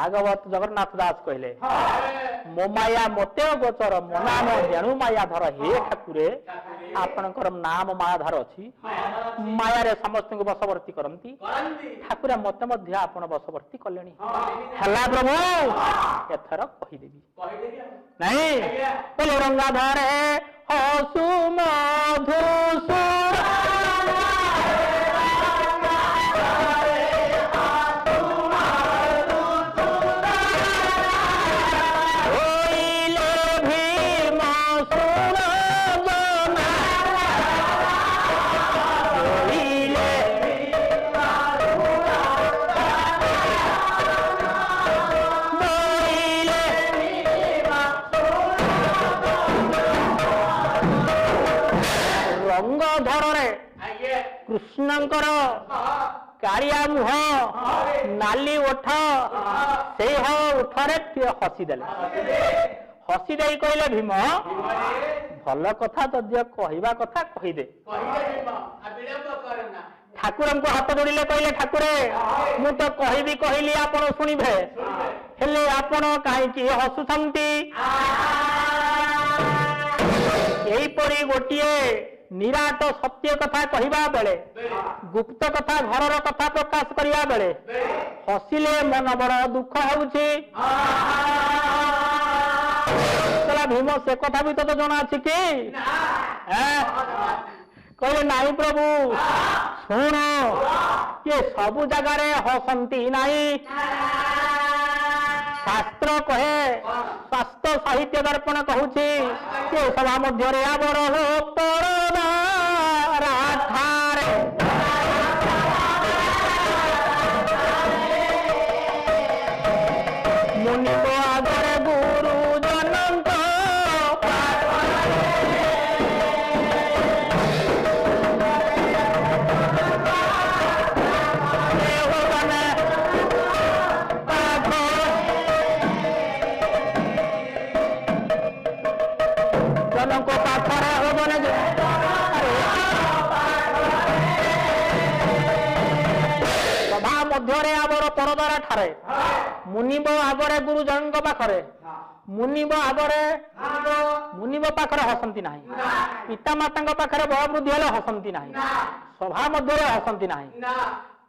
भागवत जगन्नाथ दास कहले मो माया मते गोचर मो नाम जेणु माया धर हे ठाकुरे आपणकर नाम मायाधार अछि माया रे समस्त को बसवर्ती करंती ठाकुर मते मध्य आपण बसवर्ती कलेनी हला प्रभु एथर कहि देबी नहीं बोलो रंगाधर हसु मधुसूर कृष्णंकर कारिया मुह नाली ओठ से ओठरे हसीदे कहले भीम भल कथा तद्य कहवा कथा कहीदे ठाकुर को हाथ जोड़िले कहले ठाकुरे मु तो कहबी कहली आपण शुणिबे हेले आपण काहेकि हसुछंती एहीपरि गोटिए निराट सत्य कथा कहवा बेले गुप्त कथा घर कथा प्रकाश करिया बेले हसिले मन बड़ दुख होउछि भीम से कथा भी तो जना अछि कि कहले नाही प्रभु सुन ये सबु जगह हसंती नाही शास्त्र कहे शास्त्र साहित्य दर्पण कहूछि के सभा मध्य आवर हो पड़ना राठारे मुनि को आदर गुरु जनंत को पाखरे हो बने सभा मध्य आवर परदारा ठारे मुनिब आगरे गुरु जन पाखरे मुनिब आगरे मुनिब पाखरे हसंती नाही पिता माता पाखरे बयवृद्धि हेले हसंती नाही सभा मध्य हसंती नाही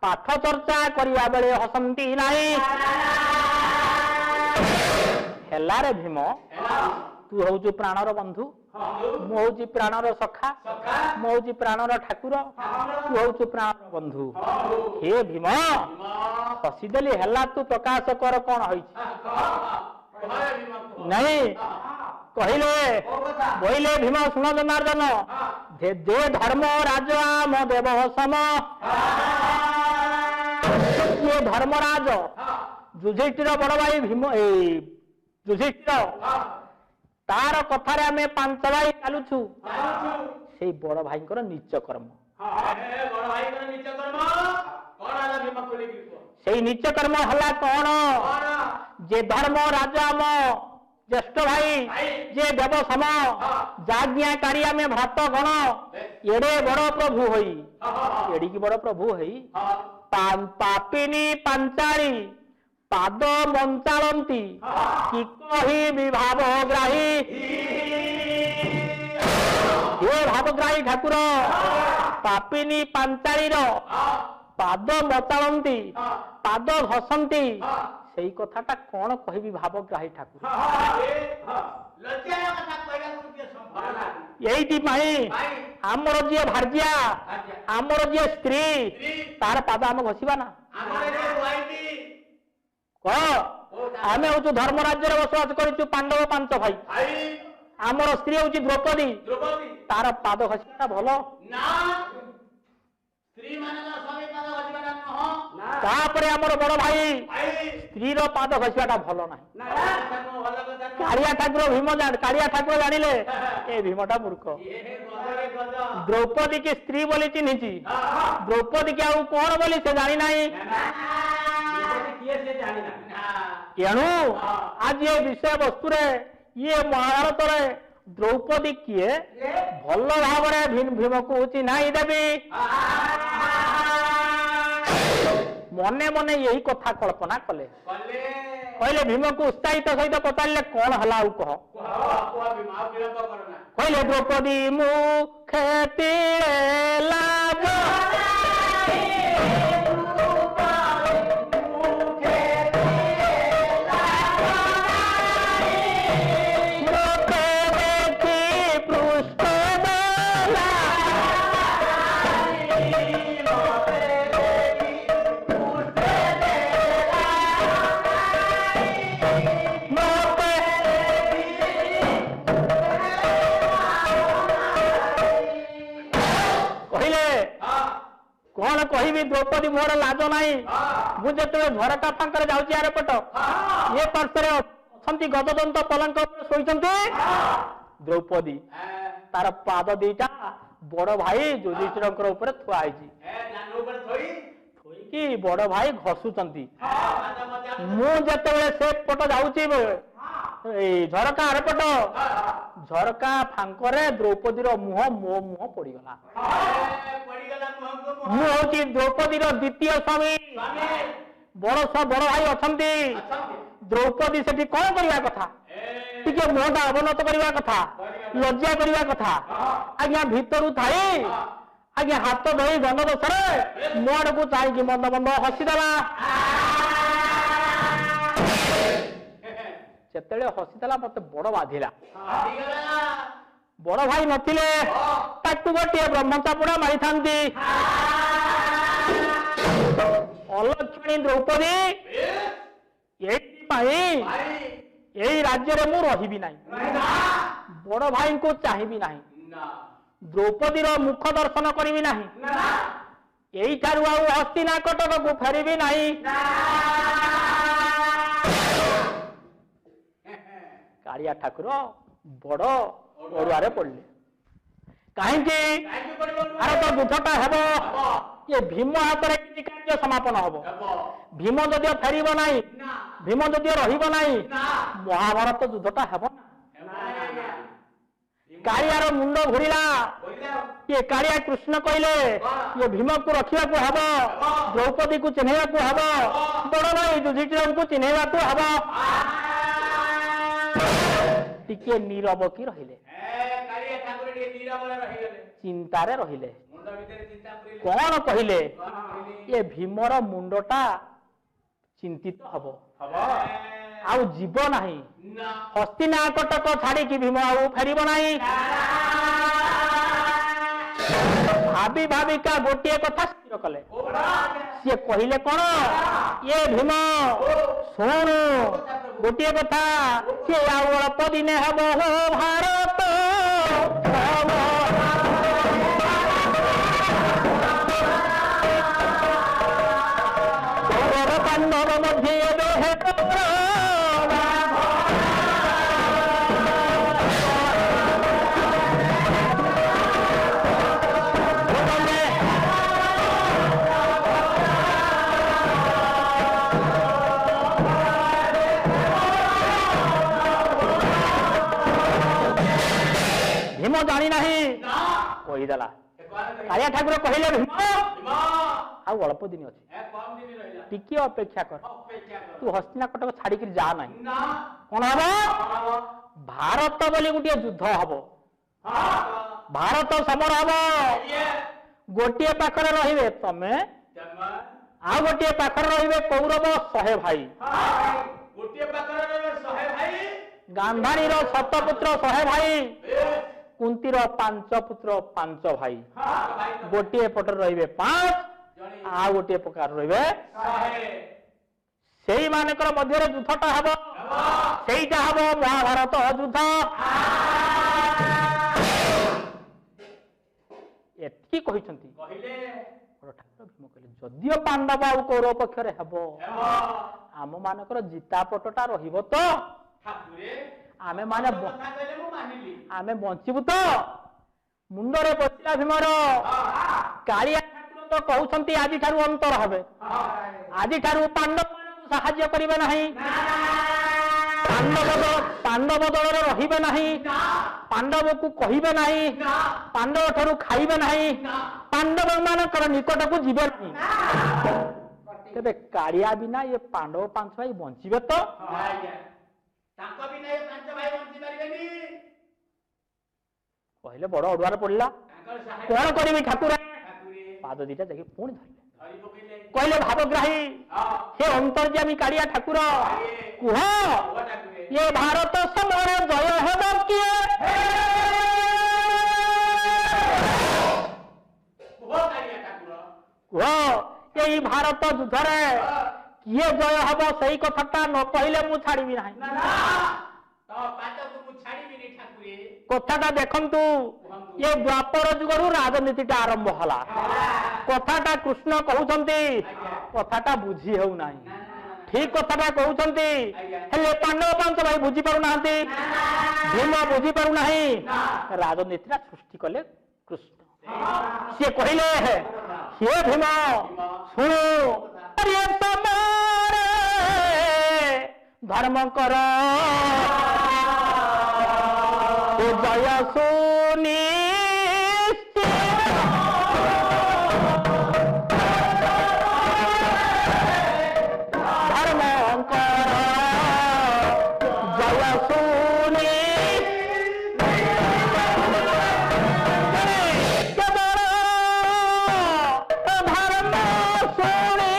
पाठ चर्चा करिया बेले हसंती नाही हेला रे भीम तू हूँ प्राणर बंधु मु हूँ प्राणर सखा मु हूँ प्राणर ठाकुर तू हूँ प्राणर बंधु हे भीम हसीदेली हेला तू प्रकाश कर कौन नहीं कहले बोले भीम शुण जनार्दन जे धर्म राजा मो देव सम ये धर्मराज युधिष्ठिर बड़ भाई भीम युधिष्ठिर तार कथारे आमे पांच भाई चलुछु से बड़ भाई नीच कर्म से नीच कर्म हला कौन जे धर्म राजा मो ज्येष्ठ भाई जे देव सम जाज्ञाकारी आमे भ्रात गण एड़े बड़ प्रभु होई एड़ी की बड़ प्रभु होई पापिनी पांचाली पाद मंचालंती कि कही विभावग्राही ये भावग्राही ठाकुर पापिनी पांचाली पाद मचालंती पाद घसंती से कथाटा कौन कहबी भावग्राही ठाकुर यही आमर जी भार्या आमर जी स्त्री तार पाद आम घसवा ना आम हूँ धर्म राज्य बसवास कर पांडव पांच भाई आमर स्त्री हूँ द्रौपदी तार पाद घसवा भल आमर बड़ भाई स्त्री पाद घसवा भल ना कालिया ठाकुर भीम कालिया ठाकुर जानिले ए भीमटा मूर्ख द्रौपदी की स्त्री बोली चिन्हिची द्रौपदी की आउ कौन बोली से जानी नहीं तेणु आज ये विषय वस्तु ये महाभारत द्रौपदी किए भल भाव भीम को चिन्हाई देवी मने मने यही कथा कल्पना कले कहले भीम को उत्साहित सहित पचारे कौन है कह कहले द्रौपदी मुखे लाज कौन कहि द्रौपदी मोर लाज नाई मुझे झरका फांकर जाऊँ आर पट ये पार्श्वे अच्छा गजदंत पलंक शोचती द्रौपदी तार पाद दीटा बड़ भाई युधिष्ठिर थुआई थोईकी बड़ भाई घसुंट मुझे से पट जाऊँ झरका आर पट झरका फांकरे द्रौपदी मुह मो मुह पड़गला मु हूँ द्रौपदी द्वितीय स्वामी बड़ भाई अच्छा द्रौपदी से कौन करने कथा टे मुहटा अवनत करने कथा लज्जा करने कथा आज्ञा भितर थाई आज्ञा हाथ धोई गंध दोषे मो आड़ को चाहिए मंद मंद हसीदेला से हसीदेला मत बड़ बाधिला बड़ भाई नथिले ताकू गोटे ब्रह्मचापुड़ा मारी था अलक्षणी द्रौपदी यही राज्य में मु रही ना बड़ भाई को चाहिए ना द्रौपदी मुख दर्शन करी ना यही ठारू हस्तिनाकटक को फेरबी ना कालिया ठाकुर बड़ अड़ुआरे पड़े कहीं तो युद्धटा हेब ये भीम हाथ में किसी कार्य समापन हम भीम जदि फेर ना भीम जदि रहा महाभारत युद्धटा हेब कालियार मुंड घूरीला ये कालिया कृष्ण कहले ये भीम को रखा हेब द्रौपदी को चिन्हवा हेब बड़ भाई युधिष्ठिर को चिन्हवा हेब टिके नीरव की रहिले चिंतारे रहिले कौन कहले ये भीमर मुंडटा चिंतित हब आउ जीव नाही हस्तिनाकटक छाड़ी कि भीम आउ फेरब नाही भाभी भाविका गोटे कथा स्थिर कले सी कहले कौन ये भीम शुणु गोटे कथा सी अल्प दिने हम हो भारत पांडव मध्य भीम जानी ना कहीदेला कालिया ठाकुर कहले भीम अल्प दिन अच्छे टिके अपेक्षा कर तू हस्तिनाकटक छाड़ी जा ना कौन हम भारत बोली गोटे युद्ध हम भारत समर हम गोटे पाखरे रहिबे तमे आ गोटे पाखरे रहिबे कौरव 100 भाई गांधारी 7 पुत्र 100 भाई कुंतीर 5 पुत्र 5 भाई गोटे पटर रहिबे 5 आ गोटे प्रकार रहिबे सेई मानकर मध्य युद्धटा हम सेईटा हम महाभारत युद्ध एति कहिसंती जदियो पांडव आ कौरव पक्षरे हेब आम मानकर जीता पटटा रहिबो तो आमे माने आमे बंचिबु तो मुंडरे पशिला भीमर कालिया तो कहउछंती आदि ठारू अंतर हबे आदि ठारू पांडव मानकु सहाय्य करिवे नाही पांडव दल रहिबे नाही पांडव को कहिबे नाही पांडव ठारू खाइबे नाही पांडव मानकर निकट को जीवे नाही तेरे कालिया बिना ये पांडव पांच भाई बंचिबे तो कहले बड़ अड़ुआर पड़ा कौन करी ठाकुर पाद दीटा जाकि पुणी धरले कहले भावग्राही हे अंतर्यामी कालिया ठाकुर कुह ये भारत समर जय हेब किए कुह ये भारत युद्धरे किए जय हम से कथा न कहले मु छाड़बी ना कथाटा देखंतु ये द्वापर जुगरु राजनीतिटा आरंभ हला कथाटा कृष्ण कहउछंती कथाटा बुझी हेउ नाही ठीक कथाटा कहउछंती हेले पांडव पांच भाई बुझी पारु नाहंती भीम बुझी पारु नाही राजनीतिटा सृष्टि कले कृष्ण से कहले हे भीम सुनो अरे तमारे धर्म कर जय सुनी धर्म कर जय सुनी केवल धर्म सुनी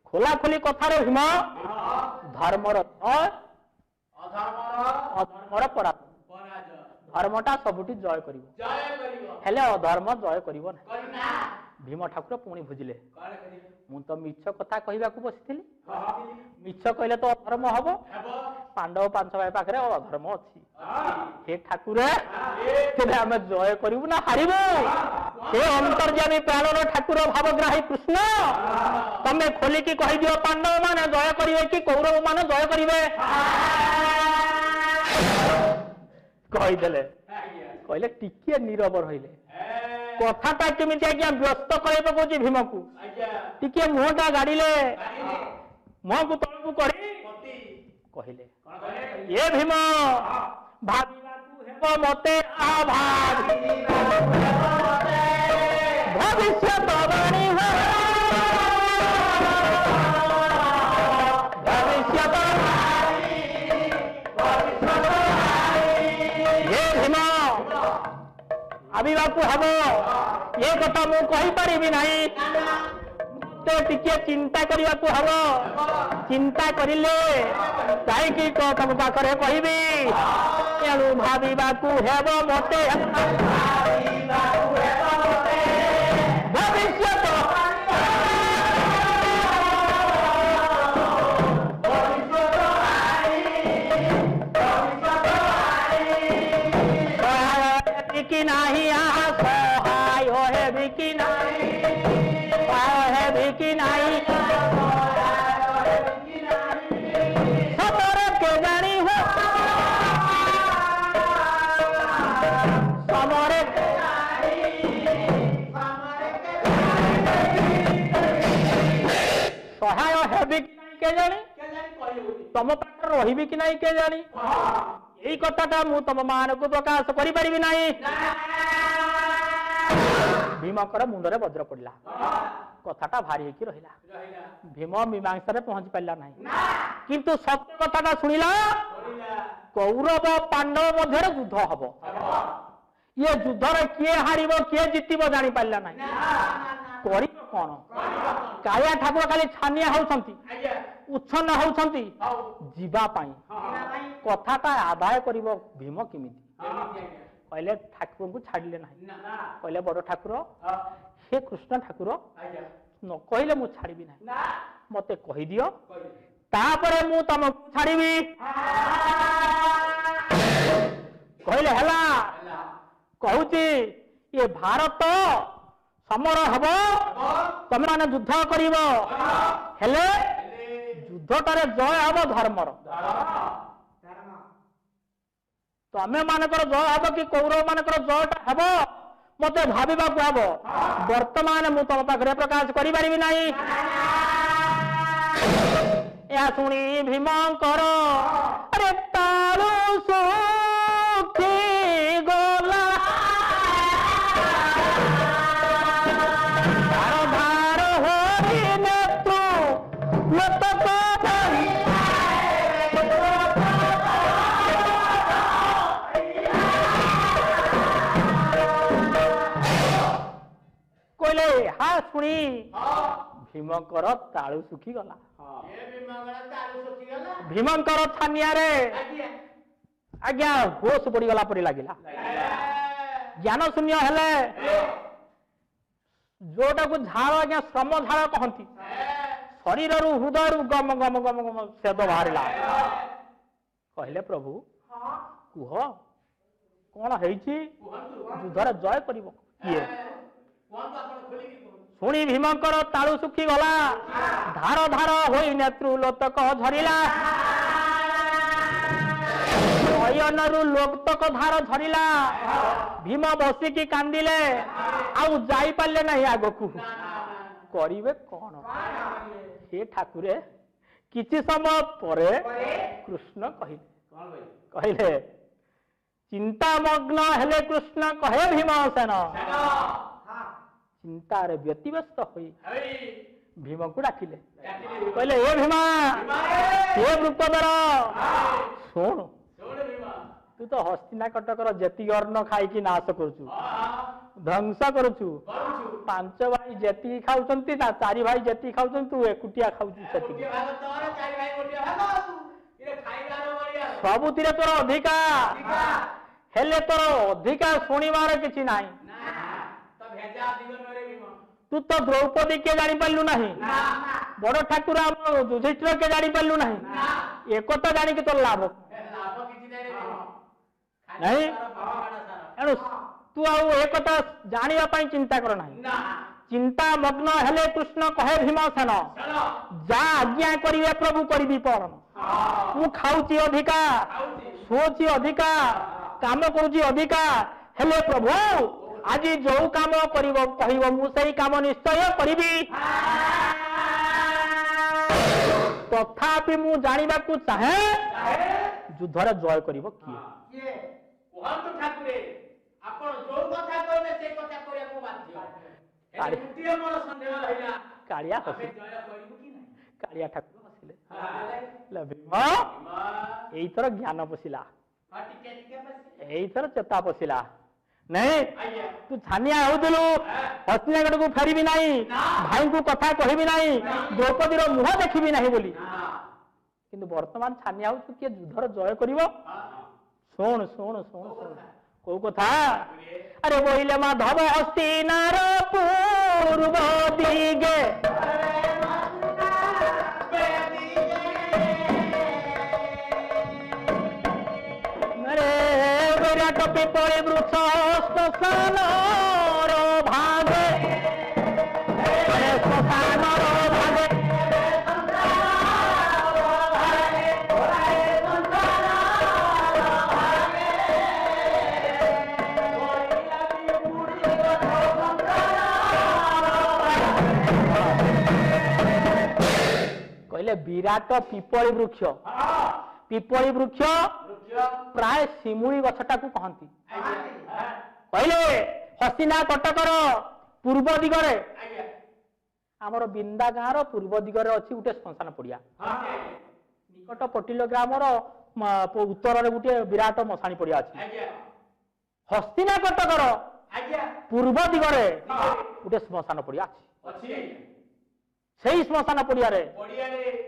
खोला खोली कथार भीम धर्मर अधर्मर पराजय धर्मटा सबुठी जय करिवो हेले अधर्म जय करिवो ना भीम ठाकुर पुणी बुझिले मु तो मिछ कथा कहबा को बसिथिली मिछ कहले तो अधर्म हबो पांडव पांच भाई पाखरे अधर्म अछि हे ठाकुर तेरे आमे जय करिवु ना हारिबु हे अंतर्यामी प्राणर ठाकुर भावग्राही कृष्ण तमे खोली की कहि दियो पांडव माने जय करिवे कि कौरव माने जय करिवे कहि देले कहले टिके नीरव रहिले कथाटा केमिति आज्ञा व्यस्त करे पकोची भीम को टिके मुहटा गाड़ीले मुह को तळकु करी कहले ये भीम भाबिबाकू हेबो मते आभार भविष्य बाणी हो भविष्य ये भीम आबिबाकू हबो ये कथा मु कहि परिबि नाही तो टिके चिंता करने को हम चिंता करिले कहीं तुम पाखे कहबी तेणु भाविबा हेब मते भविष्य कि नहीं सहाय है कि नहीं है कि नहीं समर के जानी हो समर सहाय है कि नहीं के जानी तुम पाखे रही कि नहीं के जानी यही कथाटा मु तुम मान को प्रकाश करि नहीं भीमकर मुंडरे वज्र पड़ा कथाटा भारी होकी रहिला भीम मीमांसा पहुंची पारा ना किंतु सत्य कथाटा शुणिला कौरव पांडव मध्य युद्ध हम ये युद्धर किए हारिब किए जितब जानी पारा ना कर कौन काया ठाकुर खाली छानिया होती उच्छन्न होती जीवाई कथाटा आदाय कर भीम किमिति कहले ठाकुर को छाड़िले ना कहले बड़ ठाकुर हे कृष्ण ठाकुर न कहले मु छाड़बी ना मते कहि दियो तापरे मु तुम छाड़बी कहले हला कहूची ये भारत समर हब तुम माने युद्ध करिव हेले युद्धटारे जय हब धर्मर तमे मानकर जय हब कि कौरव मानकर जयटा हब मते भाविबाकु हबो वर्तमान मु तुम पाखरे प्रकाश करि परिबि नाही। या सुनी भीमंकर अरे ताळु सुखी गला धार धार होई नेत्रु लोतक कहले हा शुणी भीमंकर ताळु सुखी गला। भीमंकर छानिया रे आज्ञा होश पड़ी गला परी लागिला। ज्ञान शून्य हेले जोटा को झाड़ आज्ञा श्रम झाड़ कहती शरीर हृदय गम गम गम गम सेद बाहरला। कहले प्रभु कुह कौन है युद्धर जय कर किए? शुणी भीमंकर ताळु सुखी गला धार धार होई नेत्रु लोतक झरिला। नयनरु लोतक धार झरिला। भीम बसिकी कांदिले आउ जाई पाले नहीं आगकू करिवे कौन? हे ठाकुरे किछि समय परे कृष्ण कहले चिंतामग्न हेले कृष्ण कहे भीमसेन चिंतार व्यतिव्यस्त होई भीम को डाकिले कहले ए भीमा हे वृपधर सुन तू तो हस्तिना कटकर जेती अन्न खाई नाश करुचु ध्वंस करुचु। पांच भाई जेती खाउचंती ना चारि भाई जेती खाउचंती तू एकुटिया खाउचु सेती सबुतिरे तोर अधिकार हेले तोर अधिकार शुणिबार किछि नाही। तू तो द्रौपदी के जानी पालु नहीं बड़ ठाकुर युधिष्ठिर के जानी पालु नहीं एक तो जानी कि तोर लाभ नहीं एणु तू आउ एक जाना चिंता कर ना। चिंता मग्न हेले कृष्ण कहे भीमसेन जा आज्ञा करिवे प्रभु करिबी पण मु खाउची अधिकार सोची अधिकार काम करूची अधिकार हेले प्रभु आज जो काम करिवो कहिवो मु सेही काम निश्चय करिबी। तथापि मु जानिबा को चाहे युद्धर जय करिवो किए? कहंतु ठाकुरे आपण जो कथा कहले से कथा करिया को बाध्य एतिए मोर संदेह रहिला कालिया हसे जय करिवो कि नै? कालिया ठाकुर हसिले भीम एई थर ज्ञान पसिला टिके टिके पसिला एई थर चेता पसिला नहीं तू छानिया होउतलु हस्तिनागढ़ को फेरबी नहीं भाई को कथा कहबी नहीं द्रौपदी रो मुह देखिबी नहीं बोली किंतु वर्तमान छानिया हो किए युद्धर जय करिवो। सुन सुन सुन सुन को कथा अरे बोइले माधव हस्तिनार पूर्व दिगे विराट पिपली वृक्ष श्मशान भागे श्मशान भागे कहले विराट पिपली वृक्ष प्राय शिमुली गछटा को कहती कहले हस्तिना कटकर पूर्व दिगरे आमर बिंदा गाँव पूर्व दिगरे अच्छी गोटे श्मशान पड़िया निकट पटिल ग्रामर उत्तर में गोटे विराट मशाणी पड़िया अच्छी हस्तिना कटकर पूर्व दिगरे गोटे श्मशान पड़िया अच्छी से श्मशान पड़िया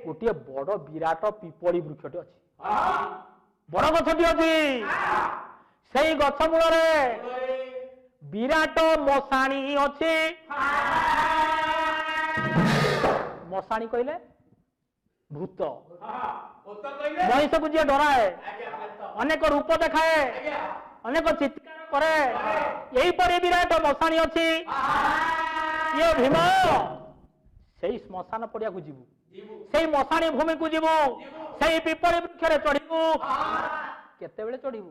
गोटे बड़ विराट पिपली वृक्षटे अच्छी बड़ गछटी अच्छी से गछ मूल विराट मशाणी अच्छी। मशाणी कहले भूत महीष को जी डराए अनेक रूप देखाए अनेक चित्कार करे यही पर विराट मशाणी अच्छी ये भीम से श्मशान पड़िया को जीवु से मशाणी भूमि को जीवु से पिपली वृक्ष चढ़ू केते चढ़ू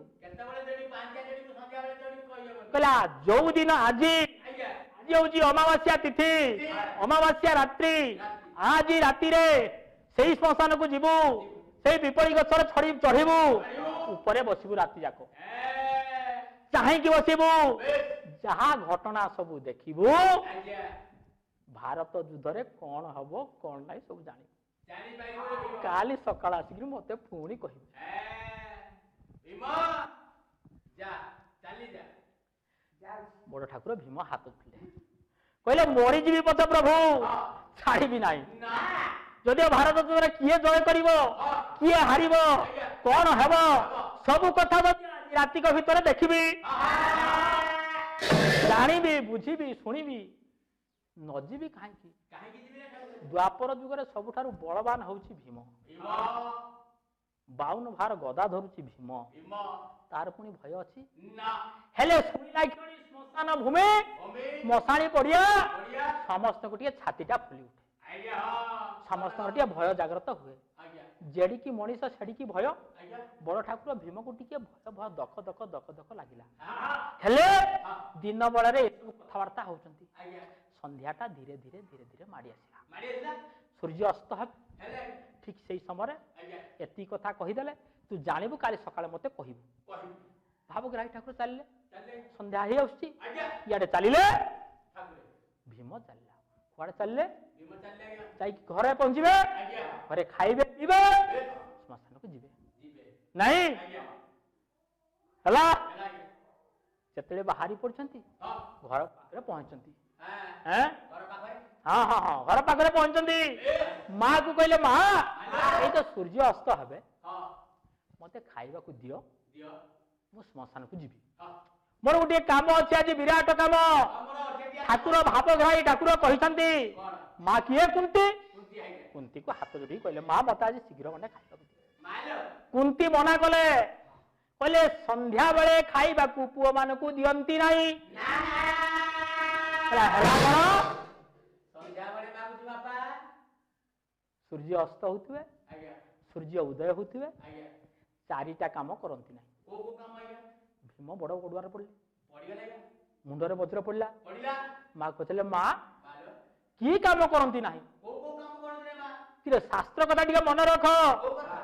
କହିଲା ଯୋଉ ଦିନ ଆଜି ଆଜ୍ଞା ଆଜି ହଉଛି ଅମାବାସ୍ୟା ତିଥି ଅମାବାସ୍ୟା ରାତ୍ରି ଆଜି ରାତିରେ ସେଇ ଶ୍ମଶାନକୁ ଯିବୁ ସେଇ ବିପଳି ଗଛରେ ଚଢିବୁ ଉପରେ ବସିବୁ ରାତି ଯାକ ଚାହିଁକି ବସିବୁ ଯାହା ଘଟଣା ସବୁ ଦେଖିବୁ ଆଜ୍ଞା ଭାରତ ଯୁଦ୍ଧରେ କଣ ହବ କଣ ନାହିଁ ସବୁ ଜାଣିବୁ ଜାଣି ପାରିବୁ କାଲି ସକାଳ ଆସିକି ମତେ ପୁଣି କହିବୁ ଭୀମ ଯା ଚାଲି ଯା ବଡ ଠାକୁର ଭୀମ ହାତ ଥିଲେ କହିଲେ ମରିଯିବି ପଛ ପ୍ରଭୁ ଛାଡ଼ିବି ନାହିଁ ନା ଯଦିଓ ଭାରତ ଯୁଦ୍ଧରେ କିଏ ଜୟ କରିବ କିଏ ହାରିବ କଣ ହେବ ସବୁ କଥା ରାତିକ ଭିତରେ ଦେଖିବି ଜାଣିବି ବୁଝିବି ଶୁଣିବି ନ ଯିବି କାହିଁକି କାହିଁକି ଯିବି ନା ଠାକୁର ଦ୍ୱାପର ଯୁଗରେ ସବୁଠାରୁ ବଳବାନ ହଉଛି ଭୀମ ଭୀମ 52 ଭାର ଗଦା ଧରୁଛି ଭୀମ ଭୀମ ତାର ପୁଣି ଭୟ ଅଛି ନା ହେଲେ ଶୁଣିଲା କ୍ଷଣି ଶ୍ମଶାନ ଭୂମି ଭୂମି ମଶାଣି ପଡିଆ ବଢିଆ ସମସ୍ତଙ୍କୁ ଟିକେ ଛାତିଟା ଫୁଲି ଉଠେ ଆଜ୍ଞା ସମସ୍ତଙ୍କର ଟିକେ ଭୟ ଜାଗ୍ରତ ହୁଏ ଆଜ୍ଞା ଯେଡ଼ିକି ମଣିଷ ସେଡ଼ିକି ଭୟ ଆଜ୍ଞା ବଡ଼ ଠାକୁର ଭୀମକୁ ଟିକେ ଭୟ ଦକ ଦକ ଲାଗିଲା ହଁ ହେଲେ ଦିନ ବେଳରେ ଏସବୁ କଥାବାର୍ତ୍ତା ହଉଛନ୍ତି ଆଜ୍ଞା ସନ୍ଧ୍ୟାଟା ଧୀରେ ଧୀରେ ଧୀରେ ଧୀରେ ମାଡ଼ି ଆସିଲା ମାରି ଆସିଲା ସୂର୍ଯ୍ୟ ଅସ୍ତ ହେବ ହେଲେ ଠିକ୍ ସେଇ ସମୟରେ ଆଜ୍ଞା ଏତିକି କଥା କହିଦେଲେ ତୁ ଜାଣିବୁ କାଲି ସକାଳେ ମତେ କହିବୁ କହିବି ଭାବଗ୍ରାହୀ ଠାକୁର ଚାଲିଲେ ଚାଲେ ସନ୍ଧ୍ୟା ହେଇ ଆସୁଛି ଆଜ୍ଞା ଇଆଡେ ଚାଲିଲେ ଠାକୁର ଭୀମ ଚାଲିଲା କୁଆଡେ ଚାଲିଲେ ଭୀମ ଚାଲିଲେ ଆଜ୍ଞା ଯାଇକି ଘରେ ପହଞ୍ଚିବେ ଆଜ୍ଞା ଘରେ ଖାଇବେ ପିଇବେ ଶ୍ମଶାନକୁ ଯିବେ ଯିବେ ନାଇଁ ଆଜ୍ଞା ହେଲା ହେଲା ଆଜ୍ଞା ଯେତେବେଳେ ବାହାରି ପଡିଛନ୍ତି ହଁ ଘର ପାଖରେ ପହଞ୍ଚନ୍ତି ହଁ ଘର ପାଖରେ ହଁ ଘର ପାଖରେ ପହଞ୍ଚନ୍ତି ମା କୁ କହିଲେ ମା ଏଇ ତ ସୂର୍ଯ୍ୟ ଅସ୍ତ ହେବେ ହଁ ମତେ ଖାଇବାକୁ ଦିଅ ଦିଅ ମୁଁ ଶ୍ମଶାନକୁ ଯିବି ହଁ ମୋର ଗୋଟିଏ କାମ ଅଛି ଆଜି ବିରାଟ କାମ ଆମର ଅଛନ୍ତି ଠାକୁର ଭାବଗ୍ରାହୀ ଠାକୁର କହିଛନ୍ତି କଣ ମା କିଏ କୁନ୍ତି କୁନ୍ତି ଆଜ୍ଞା କୁନ୍ତିକୁ ହାତ ଯୋଡ଼ିକି କହିଲେ ମା ମତେ ଆଜି ଶୀଘ୍ର ଗଣ୍ଡେ ଖାଇବାକୁ ଦିଅ ମାଇଲ କୁନ୍ତି ମନା କଲେ କହିଲେ ସନ୍ଧ୍ୟା ବେଳେ ଖାଇବାକୁ ପୁଅ ମାନଙ୍କୁ ଦିଅନ୍ତି ନାହିଁ ହେଲା କଣ ସନ୍ଧ୍ୟାବେଳେ ମାଗୁଛି ବାପା ସୂର୍ଯ୍ୟ ଅସ୍ତ ହଉଥିବେ ଆଜ୍ଞା ସୂର୍ଯ୍ୟ ଉଦୟ ହଉଥିବେ ଆଜ୍ଞା ଚାରିଟା କାମ କରନ୍ତି ନାହିଁ କୋଉ କାମ ଆଜ୍ଞା ଭୀମ ବଡ ଗୋଡୁଆରେ ପଡିଲେ ପଡିଗଲା ଆଜ୍ଞା ମୁଣ୍ଡରେ ବଜ୍ର ପଡିଲା ପଡିଲା ମା କହିଲେ ମା ମାଇଲ କି କାମ କରନ୍ତି ନାହିଁ କୋଉ କାମ କରନ୍ତି ରେ ମା କିରେ ଶାସ୍ତ୍ର କଥା ଟିକେ ମନେ ରଖ କୋଉ କଥା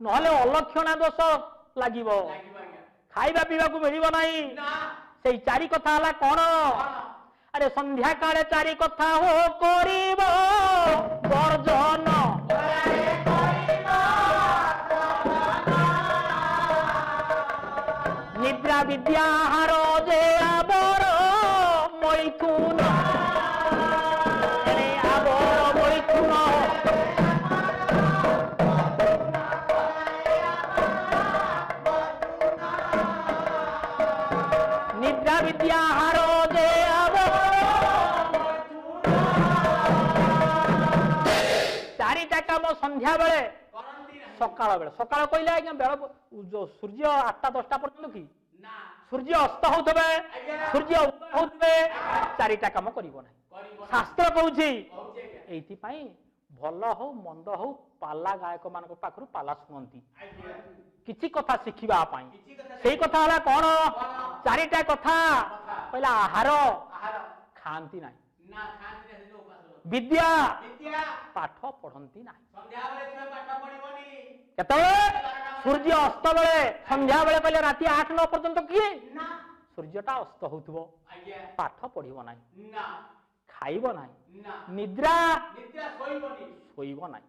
ନହେଲେ ଅଲକ୍ଷଣା ଦୋଷ ଲାଗିବ ଲାଗିବ ଆଜ୍ଞା ଖାଇବା ପିଇବାକୁ ମିଳିବ ନାହିଁ ନା ସେଇ ଚାରି କଥା ହେଲା କଣ ଆରେ ସନ୍ଧ୍ୟା କାଳେ ଚାରି କଥା ହୋ କରିବ ବର୍ଜନ ନିଦ୍ରା ବିଦ୍ୟା ଆହାର ଯେ ଆବର ମୈଥୁନ ଆବର ମୈଥୁନ ନିଦ୍ରା ବିଦ୍ୟା ଆହାର ଯେ ଆବର ଚାରିଟା କାମ ସନ୍ଧ୍ୟା ବେଳେ କରନ୍ତି ନାହିଁ ସକାଳ ବେଳେ ସକାଳ କହିଲେ ଆଜ୍ଞା ବେଳ ସୂର୍ଯ୍ୟ 8ଟା 10ଟା ପର୍ଯ୍ୟନ୍ତ କି ନା ସୂର୍ଯ୍ୟ ଅସ୍ତ ହଉଥିବେ ସୂର୍ଯ୍ୟ ଉଦୟ ହଉଥିବେ ଚାରିଟା କାମ କରିବ ନାହିଁ କରିବ ଶାସ୍ତ୍ର କହୁଛି କହୁଛି ଆଜ୍ଞା ଏଇଥିପାଇଁ ଭଲ ହଉ ମନ୍ଦ ହଉ ପାଲା ଗାୟକ ମାନଙ୍କ ପାଖରୁ ପାଲା ଶୁଣନ୍ତି ଆଜ୍ଞା କିଛି କଥା ଶିଖିବା ପାଇଁ କିଛି କଥା ସେଇ କଥା ହେଲା କଣ ଚାରିଟା କଥା କହିଲା ଆହାର ଆହାର ଖାଆନ୍ତି ନାହିଁ ନା ଖାଆନ୍ତି ନା ସେ ଉପାସ ବିଦ୍ୟା ବିଦ୍ୟା ପାଠ ପଢନ୍ତି ନାହିଁ ସନ୍ଧ୍ୟାବେଳେ ଛୁଆ ପାଠ ପଢିବନି କେତେବେଳେ ସୂର୍ଯ୍ୟ ଅସ୍ତ ବେଳେ ସନ୍ଧ୍ୟା ବେଳେ କହିଲେ ରାତି 8-9 ପର୍ଯ୍ୟନ୍ତ କିଏ ନା ସୂର୍ଯ୍ୟଟା ଅସ୍ତ ହଉଥିବ ଆଜ୍ଞା ପାଠ ପଢିବ ନାହିଁ ନା ଖାଇବ ନାହିଁ ନା ନିଦ୍ରା ନିଦ୍ରା ଶୋଇବନି ଶୋଇବ ନାହିଁ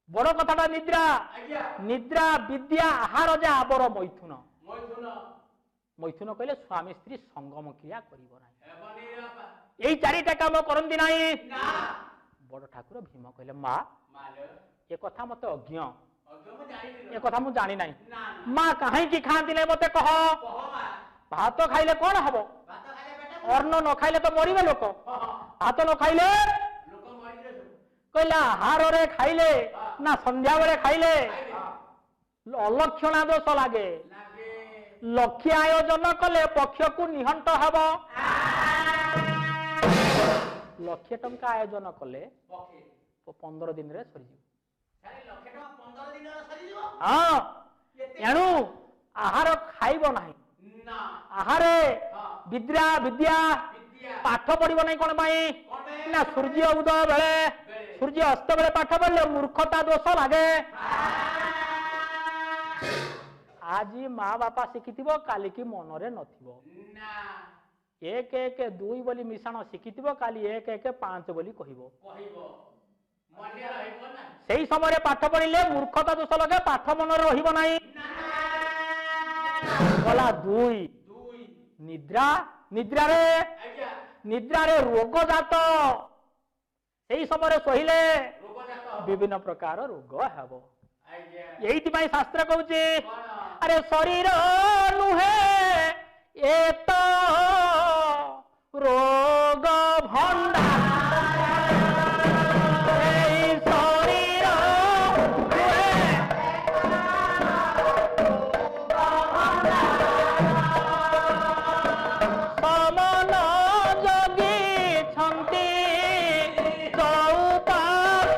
ବଡ କଥାଟା ନିଦ୍ରା ଆଜ୍ଞା ନିଦ୍ରା ବିଦ୍ୟା ଆହାର ଯେ ଆବର ମୈଥୁନ ମୈଥୁନ ମୈଥୁନ କହିଲେ ସ୍ୱାମୀ ସ୍ତ୍ରୀ ସଙ୍ଗମ କ୍ରିୟା କରିବ ନାହିଁ ହେବନି ରେ ବାପା ଏଇ ଚାରିଟା କାମ କରନ୍ତି ନାହିଁ ନା ବଡ ଠାକୁର ଭୀମ କହିଲେ ମା ମାଲ ଏ କଥା ମତେ ଅଜ୍ଞ ଅଜ୍ଞ ମୁଁ ଜାଣିନି ଏ କଥା ମୁଁ ଜାଣି ନାହିଁ ନା ମା କାହିଁକି ଖାଆନ୍ତି ନାହିଁ ମତେ କହ କହ ମା ଭାତ ଖାଇଲେ କଣ ହବ ଭାତ ଖାଇଲେ ପେଟ ଅନ୍ନ ନ ଖାଇଲେ ତ ମରିବେ ଲୋକ ଭାତ ନ ଖାଇଲେ ଲୋକ ମରିଯିବେ ସବୁ କହିଲା ଆହାରରେ ଖାଇଲେ ନା ସନ୍ଧ୍ୟା ବେଳେ ଖାଇଲେ ଅଲକ୍ଷଣା ଦୋଷ ଲାଗେ ଲାଗେ ଲକ୍ଷ୍ୟ ଆୟୋଜନ କଲେ ପକ୍ଷକୁ ନିହଣ୍ଟ ହେବ 1,00,000 ଟଙ୍କା ଆୟୋଜନ କଲେ ପକ୍ଷେ 15 ଦିନରେ ସରିଯିବ ସାରେ ଲକ୍ଷେ ଟଙ୍କା 15 ଦିନରେ ସରିଯିବ ହଁ ଏଣୁ ଆହାର ଖାଇବ ନାହିଁ ନା ଆହାରେ ହଁ ବିଦ୍ୟା ବିଦ୍ୟା ବିଦ୍ୟା ପାଠ ପଢିବ ନାହିଁ କଣ ପାଇଁ କଣ ପାଇଁ? ନା ସୂର୍ଯ୍ୟ ଉଦୟ ବେଳେ ସୂର୍ଯ୍ୟ ଅସ୍ତ ବେଳେ ପାଠ ପଢିଲେ ମୂର୍ଖତା ଦୋଷ ଲାଗେ। ଆଜି ମା ବାପା ଶିଖିଥିବ କାଲିକି ମନରେ ନଥିବ। ନା 1 1 2 ବୋଲି ମିଶାଣ ଶିଖିଥିବ କାଲି 1 1 5 ବୋଲି କହିବ। କହିବ ମନେ ରହିବ ନା ସେଇ ସମୟରେ ପାଠ ପଢିଲେ ମୂର୍ଖତା ଦୋଷ ଲଗେ ପାଠ ମନରେ ରହିବ ନାହିଁ। ଗଲା 2 ଦୁଇ ନିଦ୍ରା ନିଦ୍ରାରେ ଆଜ୍ଞା ନିଦ୍ରାରେ ରୋଗ ଜାତ ସେଇ ସମୟରେ ଶୋଇଲେ ରୋଗଜାତ ବିଭିନ୍ନ ପ୍ରକାର ରୋଗ ହେବ। ଆଜ୍ଞା ଏଇଥିପାଇଁ ଶାସ୍ତ୍ର କହୁଛି କଣ ଆରେ ଶରୀର ନୁହେଁ ଏ ତ ରୋଗ ଭଣ୍ଡାର ଏଇ ଶରୀର ନୁହେଁ ସମନ ଜଗିଛନ୍ତି ଚଉପାଶ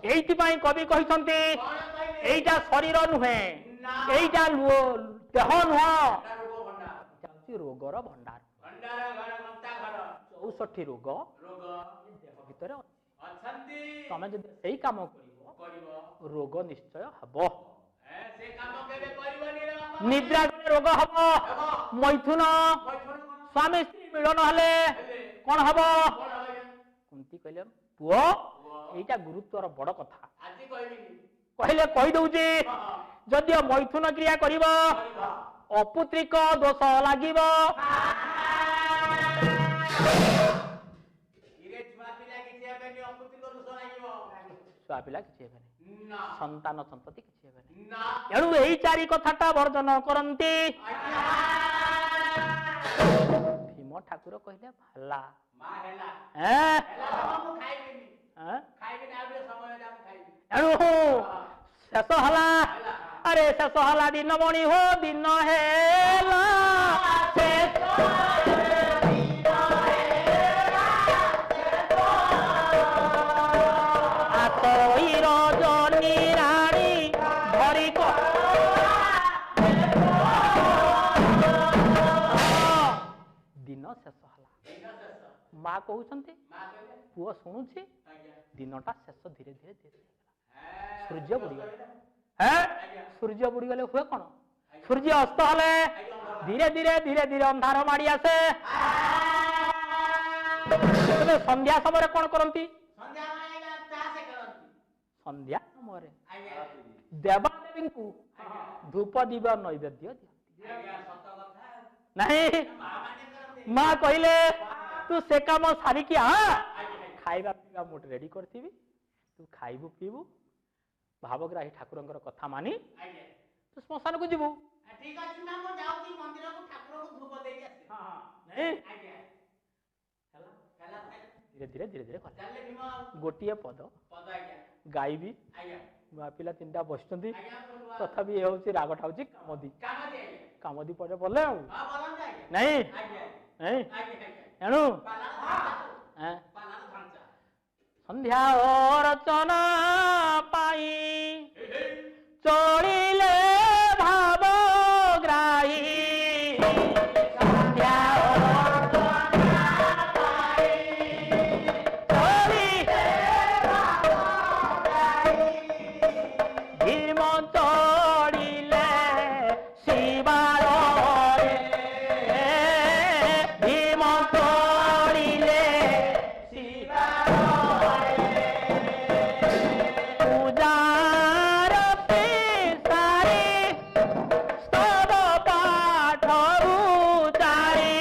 এইଥିପାଇଁ କବି କହିଛନ୍ତି କଣ କହିଲେ এইଟା ଶରୀର ନୁହେଁ ନା এইଟା ଦେହ ନୁହଁ ଏଟା ରୋଗ ଭଣ୍ଡାର ଯାଉଛି ରୋଗର ଭଣ୍ଡାର। ଭଣ୍ଡାର ଘର ଗନ୍ତା ଘର 64 ରୋଗ ରୋଗ ଦେହ ଭିତରେ ଅଛି। ଅଛନ୍ତି ତମେ ଯଦି ସେଇ କାମ କରିବ କରିବ ରୋଗ ନିଶ୍ଚୟ ହବ। ସେ କାମ କେବେ କରିବନି ରେ ବାପା ନିଦ୍ରା ଗଲେ ରୋଗ ହବ। ହେବ ମୈଥୁନ ମୈଥୁନ କଣ ସ୍ୱାମୀ ସ୍ତ୍ରୀ ମିଳନ ହେଲେ ହେଲେ କଣ ହବ? କଣ ହବ ଆଜ୍ଞା? କୁନ୍ତି କହିଲେ ପୁଅ ପୁଅ এইটা ଗୁରୁତ୍ୱର ବଡ କଥା ଆଜି କହିବିନି କହିଲେ କହିଦଉଛି ହଁ ଯଦିଓ ମୈଥୁନ କ୍ରିୟା କରିବ କରିବ ଅପୁତ୍ରିକ ଦୋଷ ଲାଗିବ। ଇରେ ଛୁଆ ପିଲା କିଛି ହେବେନି ଅପୁତ୍ରିକ ଦୋଷ ଲାଗିବ ଛୁଆ ପିଲା କିଛି ହେବେନି ନା ସନ୍ତାନ ସନ୍ତତି କିଛି ହେବେନି। ନା ଏଣୁ ଏହି 4 କଥାଟା ବର୍ଜନ କରନ୍ତି। ଆଜ୍ଞା ଭୀମ ଠାକୁର କହିଲେ ଭାଲା ମା ହେଲା ଏଁ? ହେଲା ବାବା ମୁଁ ଖାଇବିନି ଏଁ? ଖାଇବିନି ଆଉ ଟିକେ ସମୟ ଦେ ମୁଁ ଖାଇବି ଏଣୁ ଶେଷ ହେଲା ଆରେ ଶେଷ ହେଲା ଦିନ ମଣି ହୋ ଦିନ ହେଲା ଶେଷ ଆତଇ ରଜନୀ ରାଣୀ ଧରି ଦିନ ଶେଷ ହେଲା। ଦିନ ଶେଷ ମା କହୁଛନ୍ତି ମା କହିଲେ ପୁଅ ଶୁଣୁଛି ଆଜ୍ଞା ଦିନଟା ଶେଷ ଧୀରେ ଧୀରେ ଧୀରେ ହେ ସୂର୍ଯ୍ୟ ବୁଡ଼ିଗଲେ ସୂର୍ଯ୍ୟ ବୁଡ଼ିଗଲେ ହୁଏ କଣ ସୂର୍ଯ୍ୟ ଅସ୍ତ ହେଲେ ଧୀରେ ଧୀରେ ଧୀରେ ଧୀରେ ଅନ୍ଧାର ମାଡ଼ି ଆସେ। ତେବେ ସନ୍ଧ୍ୟା ସମୟରେ କଣ କରନ୍ତି? ସନ୍ଧ୍ୟା ବେଳେ ଚାଷ କରନ୍ତି ସନ୍ଧ୍ୟା ସମୟରେ ଆଜ୍ଞା ଦେବାଦେବୀଙ୍କୁ ଆଜ୍ଞା ଧୂପ ଦୀପ ନୈବେଦ୍ୟ ଦିଅନ୍ତି ଆଜ୍ଞା ସତ କଥା ନାହିଁ। ମା ମାନେ କରନ୍ତି ମା କହିଲେ ତୁ ସେ କାମ ସାରିକି ଆ ଆଜ୍ଞା ଖାଇବା ପିଇବା ମୁଁ ରେଡି କରିଥିବି ତୁ ଖାଇବୁ ପିଇବୁ ଭାବଗ୍ରାହୀ ଠାକୁରଙ୍କର କଥା ମାନି ଆଜ୍ଞା ତୁ ଶ୍ମଶାନକୁ ଯିବୁ। ଠିକ ଅଛି ମା ମୁଁ ଯାଉଛି ମନ୍ଦିରକୁ ଠାକୁରଙ୍କୁ ଧୂପ ଦେଇକି ଆସିବି ନାଇଁ ଆଜ୍ଞା ହେଲା ହେଲା ଧୀରେ ଧୀରେ ଧୀରେ ଧୀରେ କଲେ ଚାଲିଲେ ଭୀମ ଆଉ ଗୋଟିଏ ପଦ ପଦ ଆଜ୍ଞା ଗାଇବି ଆଜ୍ଞା ନୂଆ ପିଲା 3ଟା ବସିଛନ୍ତି ଆଜ୍ଞା ତଥାପି ଏ ହଉଛି ରାଗଟା ହଉଛି କାମଦି କାମ ଦିଏ ଆଜ୍ଞା କାମଦି ପରେ ବୋଲେ ଆଉ ହଁ ବୋଲନ୍ତୁ ଆଜ୍ଞା ନାଇଁ ଆଜ୍ଞା ନାଇଁ ଆଜ୍ଞା ଆଜ୍ଞା ଏଣୁ ପାଲାର ଢାଞ୍ଚା ସନ୍ଧ୍ୟା ଅର୍ଚନା ପାଇ ଚଳିଲେ ଭାବଗ୍ରାହୀ ସନ୍ଧ୍ୟା ଅର୍ଚନା ପାଇ ଚଳିଲେ ଭାବଗ୍ରାହୀ ଭୀମ ଚଳିଲେ ଶିବାରେ ଭୀମ ଚଳିଲେ ପୂଜାର ସାରି ସ୍ତବ ପାଠ ଉଚାରି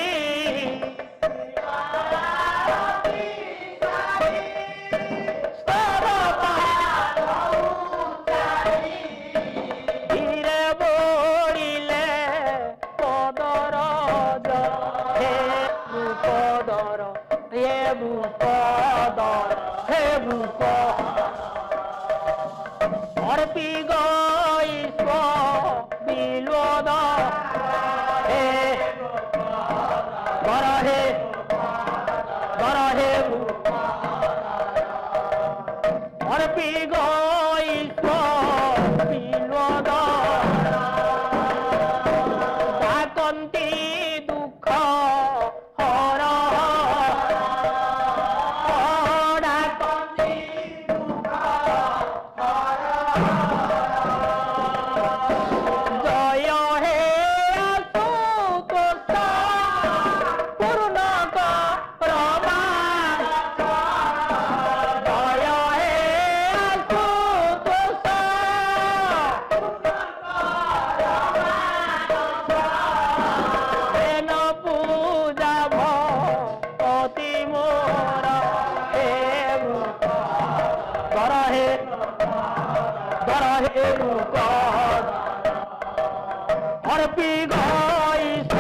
ସ୍ତବ ପାଠ ଉଚାରି ଧୀରେ ବୋଳିଲେ ପଦର ହେ ଭୂପଦର ହେ ଭୂପଦର ହେ ଭୂପ অর্পি গৈস্ব বিলোদ হে বরহে বরহে অর্পি ବିପଦ ଡାକନ୍ତି ଦୁଃଖ ହର ଡାକନ୍ତି ଦୁଃଖ ହର ଜୟ ହେ ଆଶୁତୋଷ ପୂର୍ଣ୍ଣ କରମା ଜୟ ହେ ଆଶୁତୋଷ ହେନ ପୂଜା ଭକ୍ତି ମୋର ହେ କର ହେ ମୁକ ଅର୍ପି ଗଇସ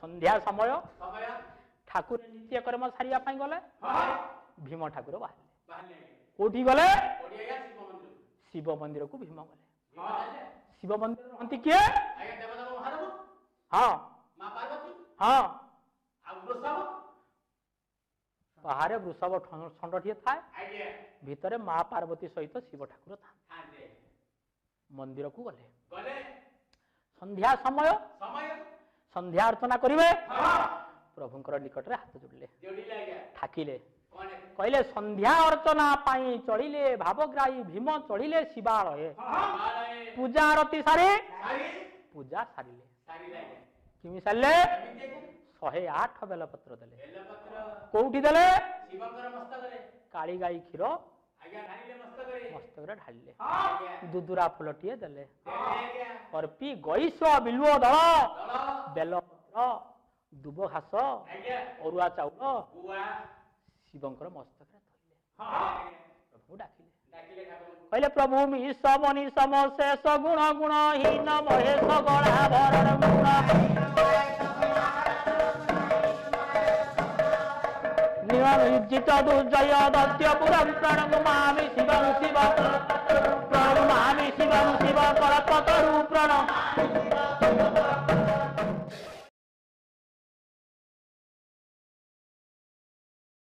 ସନ୍ଧ୍ୟା ସମୟ ସମୟ ଠାକୁର ନିତ୍ୟକର୍ମ ସାରିବା ପାଇଁ ଗଲେ ହଁ ଭୀମ ଠାକୁର ବାହାରିଲେ ବାହାରିଲେ କୋଉଠି ଗଲେ କୋଡିଏ ଆଜ୍ଞା ଶିବ ଶିବ ମନ୍ଦିର ମନ୍ଦିରକୁ ଭୀମ ଗଲେ ହଁ ଜାଣିଲେ? ଶିବ ମନ୍ଦିର ରହନ୍ତି କିଏ ଆଜ୍ଞା ଦେବଦେବ ମହାଦେବ ହଁ ମା ପାର୍ବତୀ ହଁ ଆଉ ବୃଷଭ ବାହାରେ ବୃଷଭ ଷଣ୍ଢଟିଏ ଥାଏ ଆଜ୍ଞା ଭିତରେ ମା ପାର୍ବତୀ ସହିତ ଶିବ ଠାକୁର ଥାନ୍ତି ଆଜ୍ଞା ମନ୍ଦିରକୁ ଗଲେ ଗଲେ ସନ୍ଧ୍ୟା ସମୟ ସମୟ ସନ୍ଧ୍ୟା ଅର୍ଚ୍ଚନା କରିବେ ହଁ ପ୍ରଭୁଙ୍କର ନିକଟରେ ହାତ ଯୋଡ଼ିଲେ ଯୋଡ଼ିଲେ ଆଜ୍ଞା ଠାକିଲେ କଣ କହିଲେ ସନ୍ଧ୍ୟା ଅର୍ଚ୍ଚନା ପାଇଁ ଚଳିଲେ ଭାବଗ୍ରାହୀ ଭୀମ ଚଳିଲେ ଶିବାଳୟ ହଁ ବାଳେ ପୂଜା ଆରତି ସାରି ସାରି ପୂଜା ସାରିଲେ ସାରିଲେ ଆଜ୍ଞା କେମିତି ସାରିଲେ କେମିତି ଆଜ୍ଞା 108 ବେଲପତ୍ର ଦେଲେ ବେଲପତ୍ର କୋଉଠି ଦେଲେ ଶିବଙ୍କର ମସ୍ତକରେ କାଳି ଗାଈ କ୍ଷୀର ଆଜ୍ଞା ଢାଳିଲେ ମସ୍ତକରେ ମସ୍ତକରେ ଢାଳିଲେ ହଁ ଆଜ୍ଞା ଦୁଦୁରା ଫୁଲଟିଏ ଦେଲେ ଦେଲେ ଆଜ୍ଞା ଅର୍ପି ଗଇସ ବିଲୁଅ ଦଳ ଦଳ ବେଲପତ୍ର ଦୁବ ଘାସ ଆଜ୍ଞା ଅରୁଆ ଚାଉଳ ବୁଆ ଶିବଙ୍କର ମସ୍ତକରେ ଧରିଲେ ହଁ ଆଜ୍ଞା ପ୍ରଭୁ ଡାକିଲେ ଡାକିଲେ ଠାକୁରଙ୍କୁ କହିଲେ ପ୍ରଭୁ ମିଶ ମନିଷମ ଶେଷ ଗୁଣ ଗୁଣହୀନ ମହେଶ ଗଳା ଭରଣ ଗୁଣ ନିଜିତ ଦୁର୍ଜୟ ଦତ୍ୟ ପୁରଂ ପ୍ରଣମାମି ଶିବଂ ଶିବ ପ୍ରଣମାମି ଶିବଂ ଶିବ କଳପତରୁ ପ୍ରଣମାମି